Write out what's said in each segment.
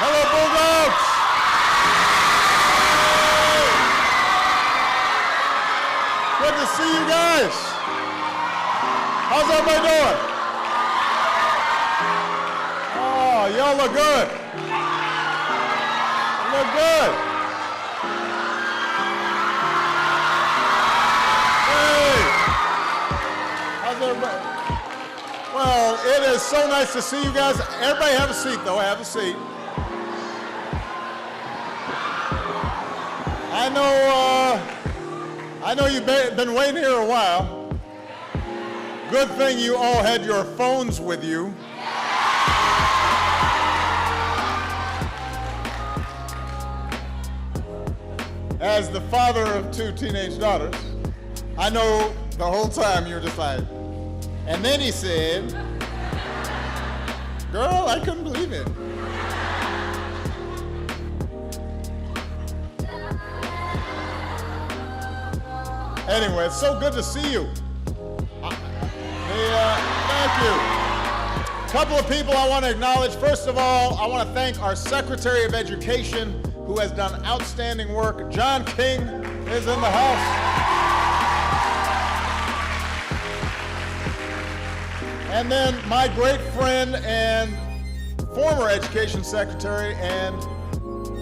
Hello, Bulldogs. Good to see you guys. How's everybody doing? Oh, y'all look good. You look good. Hey. How's everybody? Well, it is so nice to see you guys. Everybody have a seat, though. Have a seat. I know you've been waiting here a while. Good thing you all had your phones with you. As the father of 2 teenage daughters, I know the whole time you were just like, and then he said, girl, I couldn't believe it. Anyway, it's so good to see you. Thank you. A couple of people I want to acknowledge. First of all, I want to thank our Secretary of Education, who has done outstanding work. John King is in the house. And then my great friend and former Education Secretary and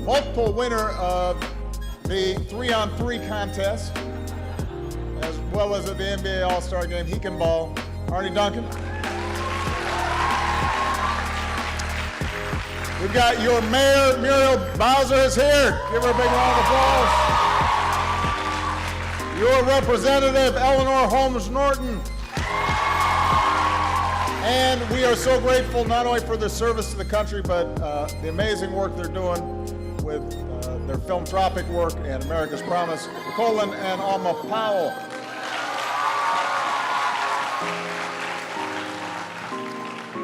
multiple winner of the 3-on-3 contest, as well as at the NBA All-Star Game, he can ball, Arnie Duncan. We've got your mayor, Muriel Bowser, is here. Give her a big round of applause. Your representative, Eleanor Holmes Norton. And we are so grateful not only for their service to the country, but the amazing work they're doing with their philanthropic work and America's Promise, Colin and Alma Powell.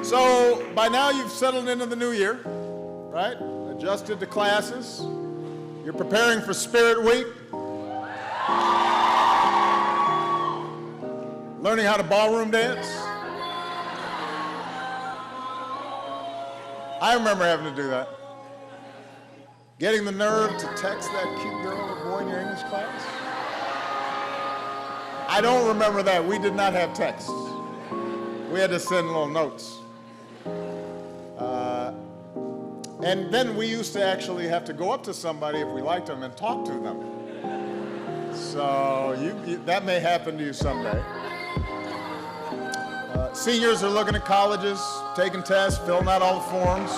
So by now you've settled into the new year, right? Adjusted to classes. You're preparing for Spirit Week. Learning how to ballroom dance. I remember having to do that. Getting the nerve to text that cute girl or boy in your English class. I don't remember that. We did not have texts. We had to send little notes. And then we used to actually have to go up to somebody if we liked them and talk to them. So that may happen to you someday. Seniors are looking at colleges, taking tests, filling out all the forms.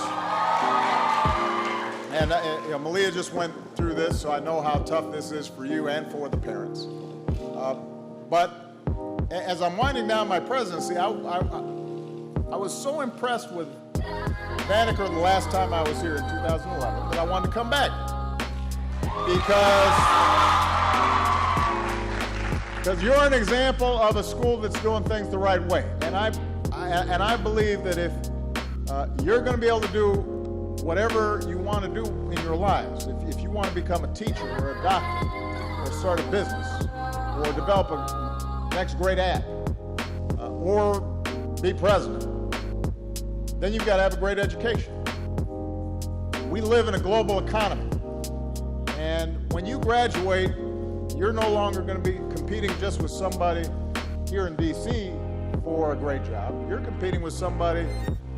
And Malia just went through this, so I know how tough this is for you and for the parents. But as I'm winding down my presidency, I was so impressed with Banneker the last time I was here in 2011 that I wanted to come back. Because you're an example of a school that's doing things the right way. And I believe that if you're going to be able to do whatever you want to do in your lives, if you want to become a teacher or a doctor or start a business or develop a next great app or be president, then you've got to have a great education. We live in a global economy. And when you graduate, you're no longer going to be competing just with somebody here in DC for a great job. You're competing with somebody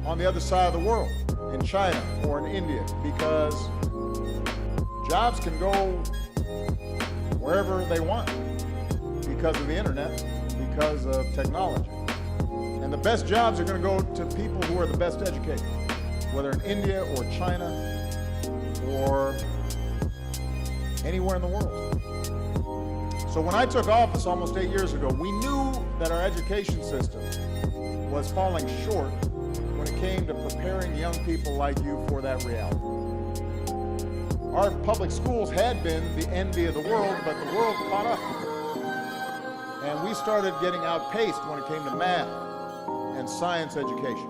on the other side of the world, in China or in India, because jobs can go wherever they want because of the internet, because of technology. And the best jobs are going to go to people who are the best educated, whether in India or China or anywhere in the world. So when I took office almost 8 years ago, we knew that our education system was falling short when it came to preparing young people like you for that reality. Our public schools had been the envy of the world, but the world caught up. And we started getting outpaced when it came to math and science education.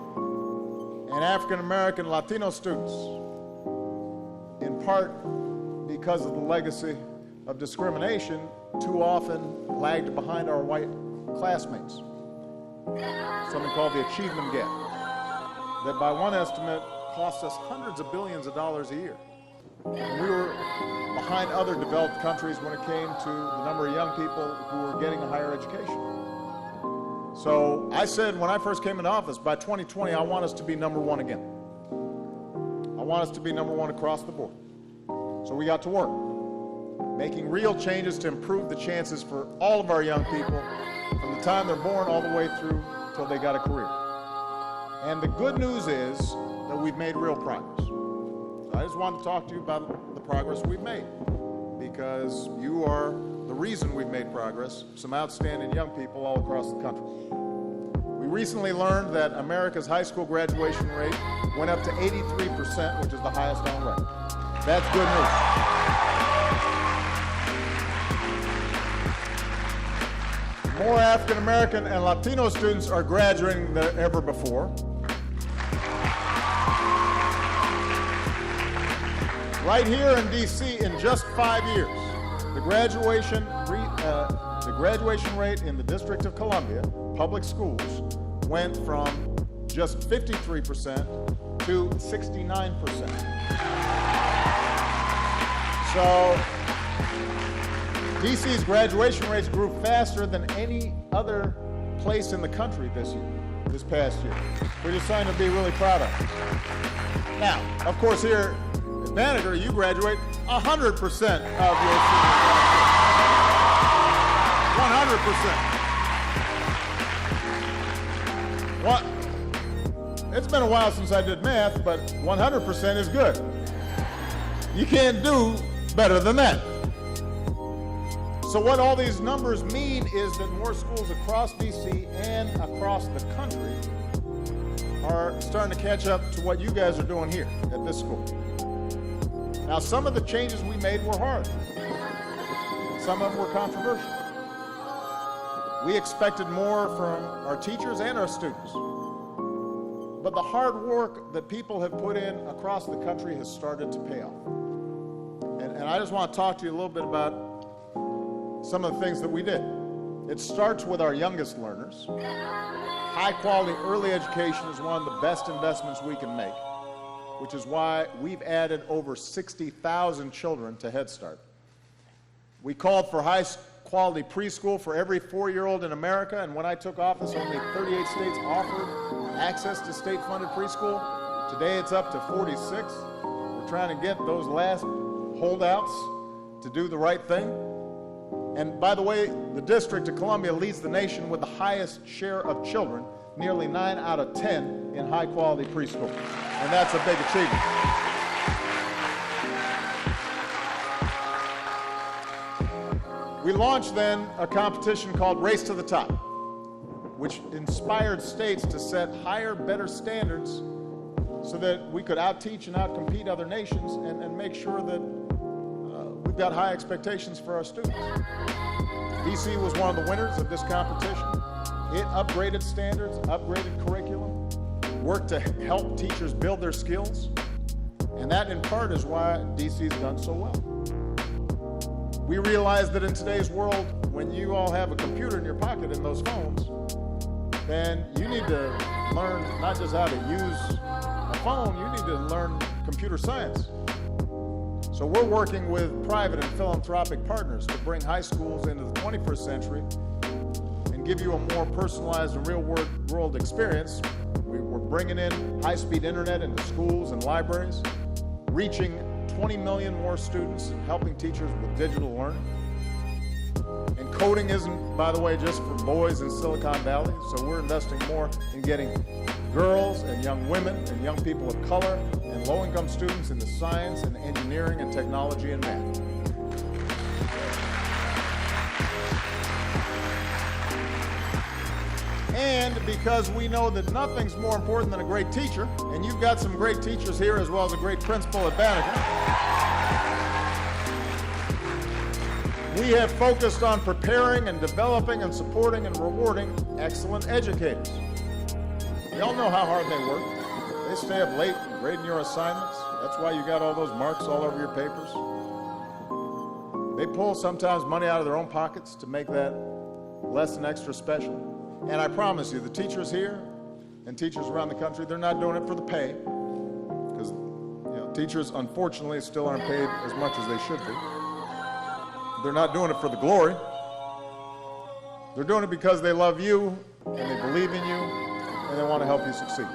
And African American Latino students, in part because of the legacy of discrimination, too often lagged behind our white classmates. Something called the achievement gap, that by one estimate costs us hundreds of billions of dollars a year. And we were behind other developed countries when it came to the number of young people who were getting a higher education. So I said when I first came into office, by 2020, I want us to be number one again. I want us to be number one across the board. So we got to work, making real changes to improve the chances for all of our young people from the time they're born all the way through till they got a career. And the good news is that we've made real progress. I just wanted to talk to you about the progress we've made, because you are the reason we've made progress, some outstanding young people all across the country. We recently learned that America's high school graduation rate went up to 83%, which is the highest on record. That's good news. More African American and Latino students are graduating than ever before. Right here in D.C., in just 5 years, the graduation rate in the District of Columbia public schools went from just 53% to 69%. So D.C.'s graduation rates grew faster than any other place in the country this past year. We're just trying to be really proud of it. Now, of course, here at Banneker, you graduate 100% of your senior class. 100%. It's been a while since I did math, but 100% is good. You can't do better than that. So what all these numbers mean is that more schools across D.C. and across the country are starting to catch up to what you guys are doing here at this school. Now, some of the changes we made were hard. Some of them were controversial. We expected more from our teachers and our students. But the hard work that people have put in across the country has started to pay off. And I just want to talk to you a little bit about some of the things that we did. It starts with our youngest learners. High-quality early education is one of the best investments we can make, which is why we've added over 60,000 children to Head Start. We called for high-quality preschool for every 4-year-old in America, and when I took office, only 38 states offered access to state-funded preschool. Today, it's up to 46. We're trying to get those last holdouts to do the right thing. And by the way, the District of Columbia leads the nation with the highest share of children, nearly 9 out of 10 in high-quality preschool. And that's a big achievement. We launched then a competition called Race to the Top, which inspired states to set higher, better standards so that we could out-teach and out-compete other nations and make sure that we've got high expectations for our students. DC was one of the winners of this competition. It upgraded standards, upgraded curriculum, worked to help teachers build their skills, and that in part is why DC's done so well. We realize that in today's world, when you all have a computer in your pocket and those phones, then you need to learn not just how to use a phone, you need to learn computer science. So we're working with private and philanthropic partners to bring high schools into the 21st century and give you a more personalized and real-world experience. We're bringing in high-speed internet into schools and libraries, reaching 20 million more students and helping teachers with digital learning. And coding isn't, by the way, just for boys in Silicon Valley, so we're investing more in getting girls and young women and young people of color and low-income students into science and engineering and technology and math. And because we know that nothing's more important than a great teacher, and you've got some great teachers here as well as a great principal at Banneker, we have focused on preparing and developing and supporting and rewarding excellent educators. Y'all know how hard they work. They stay up late grading your assignments. That's why you got all those marks all over your papers. They pull sometimes money out of their own pockets to make that lesson extra special. And I promise you, the teachers here and teachers around the country, they're not doing it for the pay. Teachers, unfortunately, still aren't paid as much as they should be. They're not doing it for the glory. They're doing it because they love you, and they believe in you, and they want to help you succeed.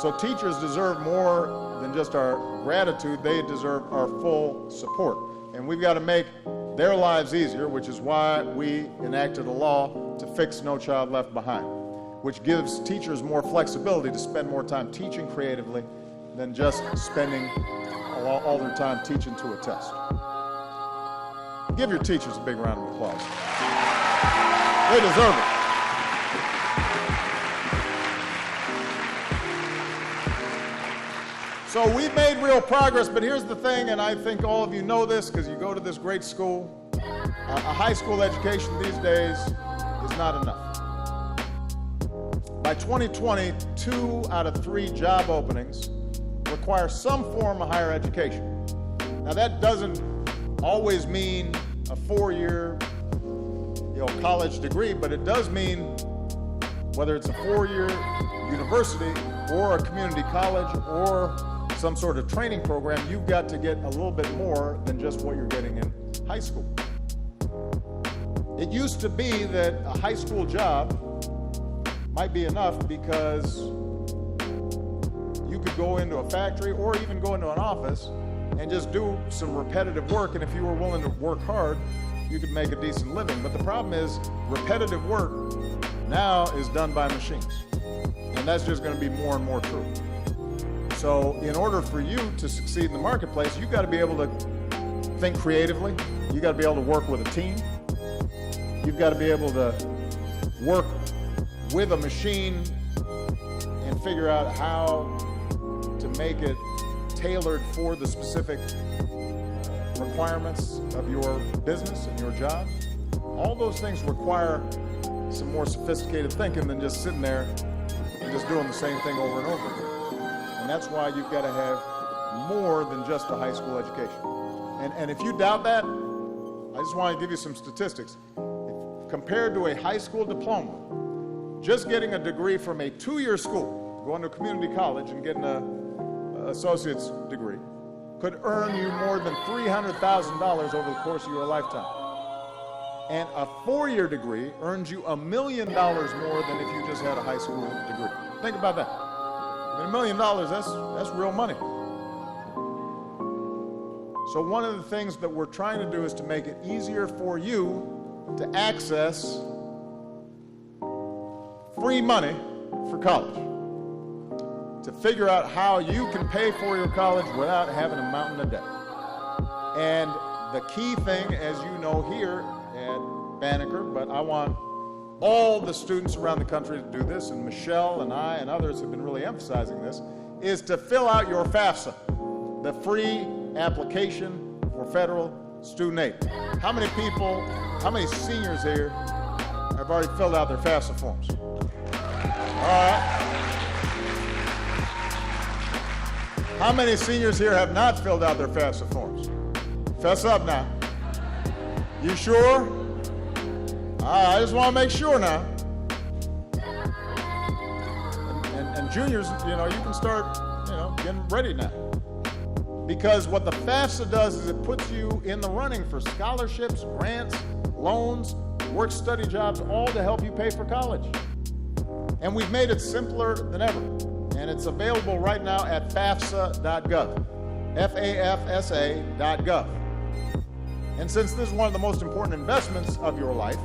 So teachers deserve more than just our gratitude. They deserve our full support. And we've got to make their lives easier, which is why we enacted a law to fix No Child Left Behind, which gives teachers more flexibility to spend more time teaching creatively than just spending all their time teaching to a test. Give your teachers a big round of applause. They deserve it. So we've made real progress, but here's the thing, and I think all of you know this because you go to this great school. A high school education these days is not enough. By 2020, 2 out of 3 job openings require some form of higher education. Now that doesn't always mean a 4-year college degree, but it does mean whether it's a 4-year university or a community college or some sort of training program, you've got to get a little bit more than just what you're getting in high school. It used to be that a high school job might be enough because you could go into a factory or even go into an office and just do some repetitive work, and if you were willing to work hard, you could make a decent living. But the problem is repetitive work now is done by machines, and that's just going to be more and more true. So in order for you to succeed in the marketplace, you've got to be able to think creatively. You've got to be able to work with a team. You've got to be able to work with a machine and figure out how to make it tailored for the specific requirements of your business and your job. All those things require some more sophisticated thinking than just sitting there and just doing the same thing over and over again. And that's why you've got to have more than just a high school education. And if you doubt that, I just want to give you some statistics. Compared to a high school diploma, just getting a degree from a 2-year school, going to a community college and getting an associate's degree, could earn you more than $300,000 over the course of your lifetime. And a 4-year degree earns you $1 million more than if you just had a high school degree. Think about that. I mean, $1 million, that's real money. So one of the things that we're trying to do is to make it easier for you to access free money for college, to figure out how you can pay for your college without having a mountain of debt. And the key thing, as you know here at Banneker, but I want all the students around the country to do this, and Michelle and I and others have been really emphasizing this, is to fill out your FAFSA, the free application for federal student aid. How many seniors here have already filled out their FAFSA forms? All right. How many seniors here have not filled out their FAFSA forms? Fess up now. You sure? I just want to make sure now. And juniors, you can start, getting ready now. Because what the FAFSA does is it puts you in the running for scholarships, grants, loans, work-study jobs, all to help you pay for college. And we've made it simpler than ever. And it's available right now at FAFSA.gov, FAFSA.gov. And since this is one of the most important investments of your life,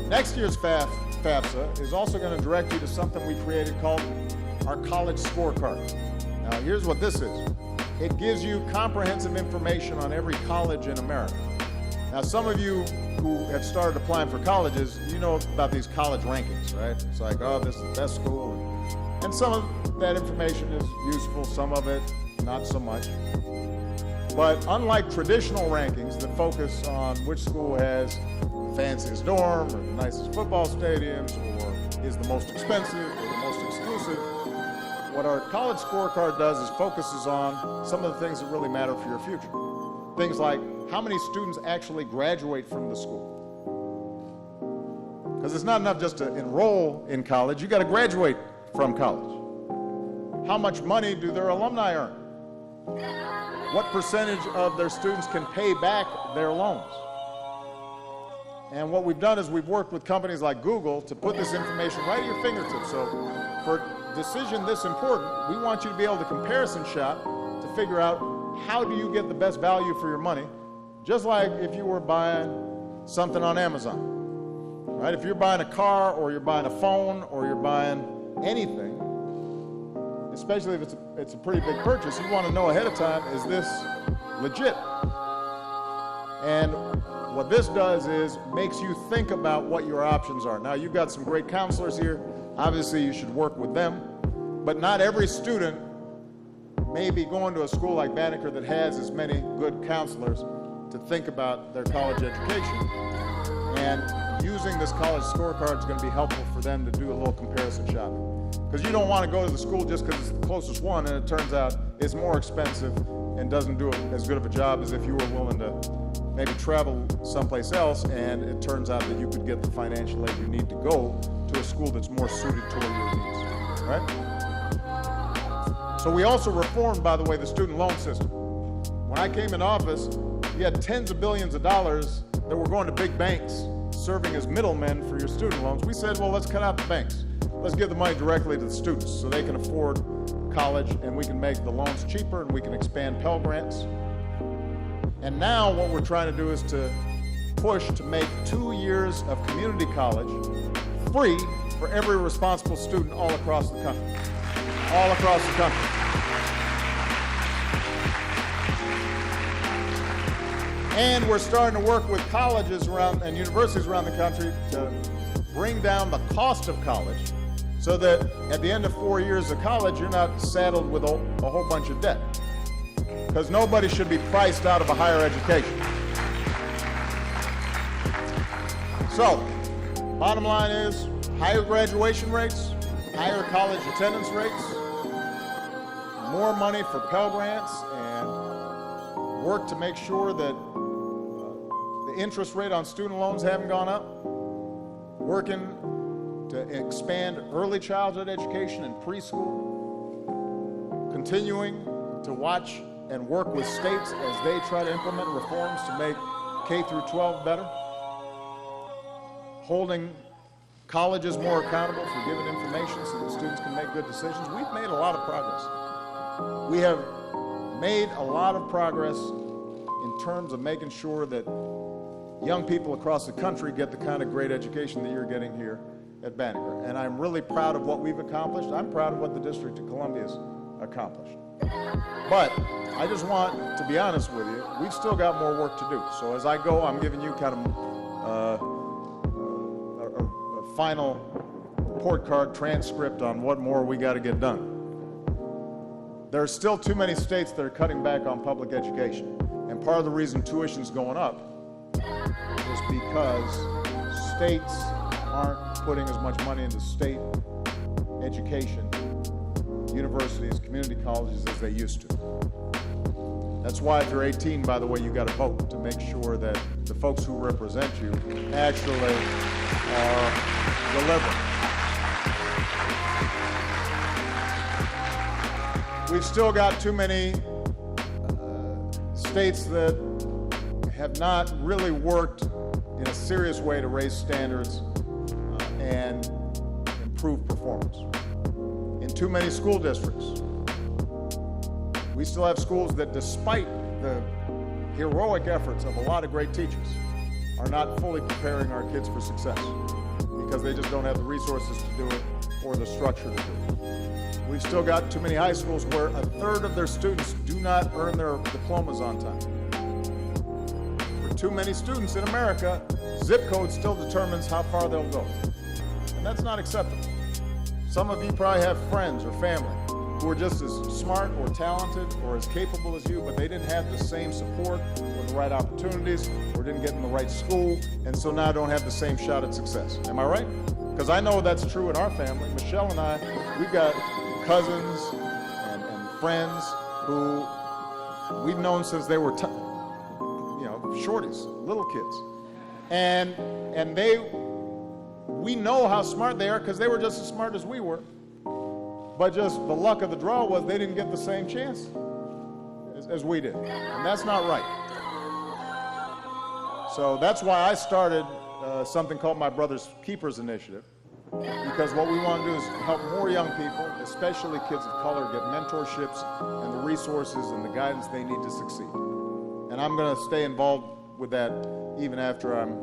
next year's FAFSA is also going to direct you to something we created called our college scorecard. Now, here's what this is. It gives you comprehensive information on every college in America. Now, some of you who have started applying for colleges, you know about these college rankings, right? It's like, oh, this is the best school. And some of that information is useful, some of it not so much. But unlike traditional rankings that focus on which school has the fanciest dorm or the nicest football stadiums or is the most expensive or the most exclusive, what our college scorecard does is focuses on some of the things that really matter for your future. Things like how many students actually graduate from the school. Because it's not enough just to enroll in college, you got to graduate from college. How much money do their alumni earn? What percentage of their students can pay back their loans? And what we've done is we've worked with companies like Google to put this information right at your fingertips. So for a decision this important, we want you to be able to comparison shop to figure out how do you get the best value for your money, just like if you were buying something on Amazon, right? If you're buying a car or you're buying a phone or you're buying anything, especially if it's a pretty big purchase, you want to know ahead of time, is this legit? And what this does is makes you think about what your options are. Now, you've got some great counselors here. Obviously, you should work with them. But not every student may be going to a school like Banneker that has as many good counselors to think about their college education. And using this college scorecard is going to be helpful for them to do a little comparison shopping. Because you don't want to go to the school just because it's the closest one, and it turns out it's more expensive and doesn't do as good of a job as if you were willing to maybe travel someplace else, and it turns out that you could get the financial aid you need to go to a school that's more suited toward your needs, right? So we also reformed, by the way, the student loan system. When I came in office, you had tens of billions of dollars that were going to big banks, serving as middlemen for your student loans. We said, well, let's cut out the banks. Let's give the money directly to the students so they can afford college, and we can make the loans cheaper, and we can expand Pell Grants. And now what we're trying to do is to push to make 2 years of community college free for every responsible student all across the country. All across the country. And we're starting to work with colleges around and universities around the country to bring down the cost of college so that at the end of 4 years of college, you're not saddled with a whole bunch of debt. Because nobody should be priced out of a higher education. So, bottom line is higher graduation rates, higher college attendance rates, more money for Pell Grants, and work to make sure that the interest rate on student loans haven't gone up, working to expand early childhood education and preschool, continuing to watch and work with states as they try to implement reforms to make K through 12 better, holding colleges more accountable for giving information so that students can make good decisions. We've made a lot of progress. We have made a lot of progress in terms of making sure that young people across the country get the kind of great education that you're getting here at Banneker. And I'm really proud of what we've accomplished. I'm proud of what the District of Columbia has accomplished. But I just want to be honest with you, we've still got more work to do. So as I go, I'm giving you kind of a final report card transcript on what more we got to get done. There are still too many states that are cutting back on public education. And part of the reason tuition's going up is because states aren't putting as much money into state education, universities, community colleges as they used to. That's why if you're 18, by the way, you got to vote to make sure that the folks who represent you actually are delivering. We've still got too many states that have not really worked in a serious way to raise standards and improve performance. In too many school districts, we still have schools that, despite the heroic efforts of a lot of great teachers, are not fully preparing our kids for success because they just don't have the resources to do it or the structure to do it. We've still got too many high schools where a third of their students do not earn their diplomas on time. For too many students in America, zip code still determines how far they'll go. And that's not acceptable. Some of you probably have friends or family who are just as smart or talented or as capable as you, but they didn't have the same support or the right opportunities or didn't get in the right school, and so now don't have the same shot at success. Am I right? Because I know that's true in our family. Michelle and I, we've got cousins and friends who we've known since they were, shorties, little kids. And we know how smart they are because they were just as smart as we were. But just the luck of the draw was they didn't get the same chance. as we did, and that's not right. So that's why I started something called my Brother's Keepers Initiative, because what we want to do is help more young people, especially kids of color, get mentorships and the resources and the guidance they need to succeed. And I'm going to stay involved with that even after I'm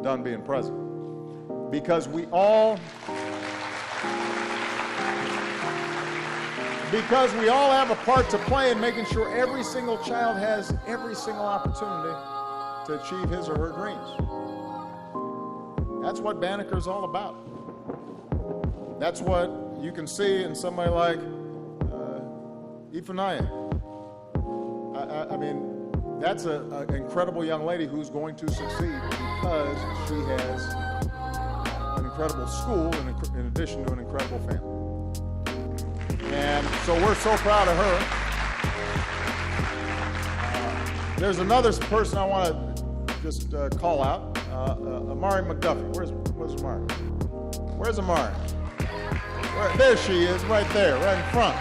done being president. Because we all have a part to play in making sure every single child has every single opportunity to achieve his or her dreams. That's what Banneker is all about. That's what you can see in somebody like Ifunanya. I mean, that's an incredible young lady who's going to succeed because she has an incredible school in addition to an incredible family. And so we're so proud of her. There's another person I want to just call out, Amari McDuffie. Where's Amari? Where's Amari? There she is, right there, right in front.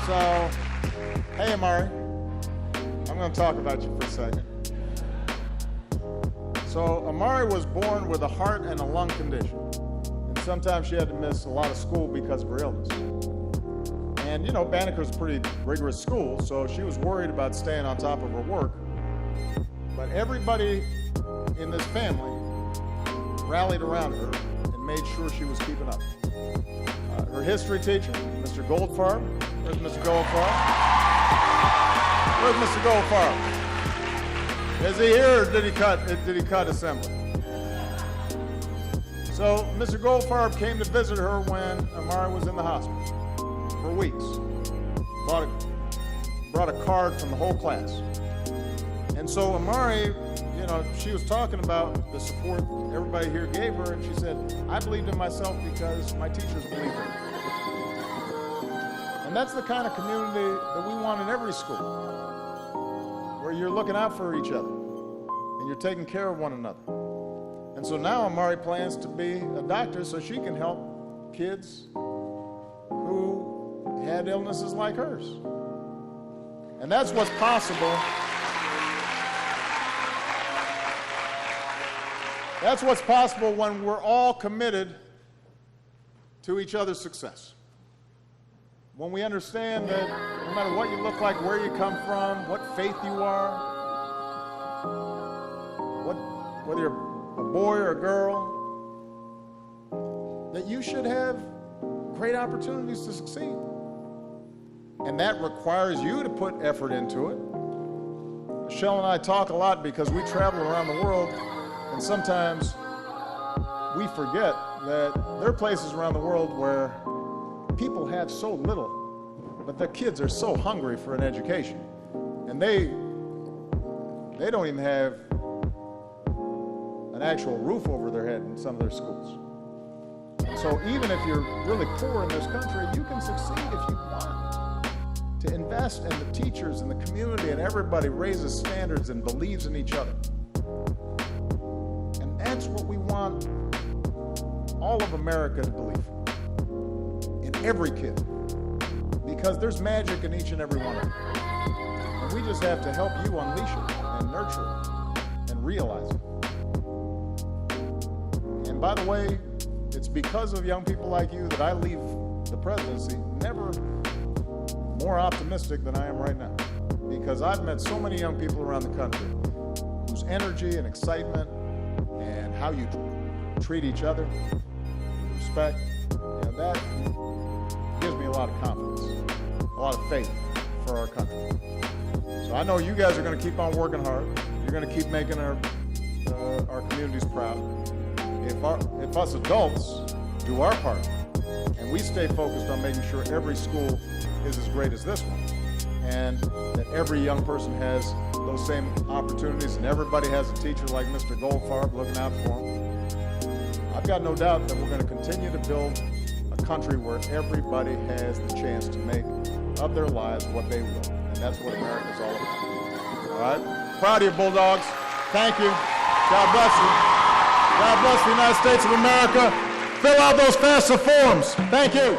So, hey Amari, I'm going to talk about you for a second. So Amari was born with a heart and a lung condition. And sometimes she had to miss a lot of school because of her illness. And you know, Banneker's a pretty rigorous school, so she was worried about staying on top of her work. But everybody in this family rallied around her and made sure she was keeping up. Her history teacher, Mr. Goldfarb. Where's Mr. Goldfarb? Where's Mr. Goldfarb? Is he here, or did he cut assembly? So Mr. Goldfarb came to visit her when Amari was in the hospital for weeks. Brought a card from the whole class. And so Amari, you know, she was talking about the support everybody here gave her, and she said, I believed in myself because my teachers believed in me. And that's the kind of community that we want in every school, where you're looking out for each other and you're taking care of one another. And so now Amari plans to be a doctor so she can help kids who had illnesses like hers. And that's what's possible. That's what's possible when we're all committed to each other's success. When we understand that no matter what you look like, where you come from, what faith you are, whether you're a boy or a girl, that you should have great opportunities to succeed. And that requires you to put effort into it. Michelle and I talk a lot because we travel around the world, and sometimes we forget that there are places around the world where people have so little, but their kids are so hungry for an education. And they don't even have an actual roof over their head in some of their schools. So even if you're really poor in this country, you can succeed if you want to invest in the teachers and the community, and everybody raises standards and believes in each other. And that's what we want all of America to believe in every kid, because there's magic in each and every one of them. And we just have to help you unleash it and nurture it and realize it. And by the way, it's because of young people like you that I leave the presidency never more optimistic than I am right now. Because I've met so many young people around the country whose energy and excitement and how you treat each other with respect, that gives me a lot of confidence, a lot of faith for our country. So I know you guys are going to keep on working hard. You're going to keep making our communities proud. If us adults do our part and we stay focused on making sure every school is as great as this one, and that every young person has those same opportunities, and everybody has a teacher like Mr. Goldfarb looking out for them, I've got no doubt that we're going to continue to build a country where everybody has the chance to make of their lives what they will. And that's what America is all about. All right? Proud of you, Bulldogs. Thank you. God bless you. God bless the United States of America. Fill out those FAFSA forms. Thank you.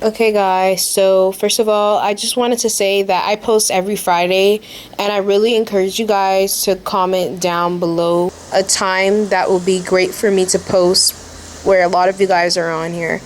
Okay guys, so first of all, I just wanted to say that I post every Friday, and I really encourage you guys to comment down below a time that will be great for me to post where a lot of you guys are on here.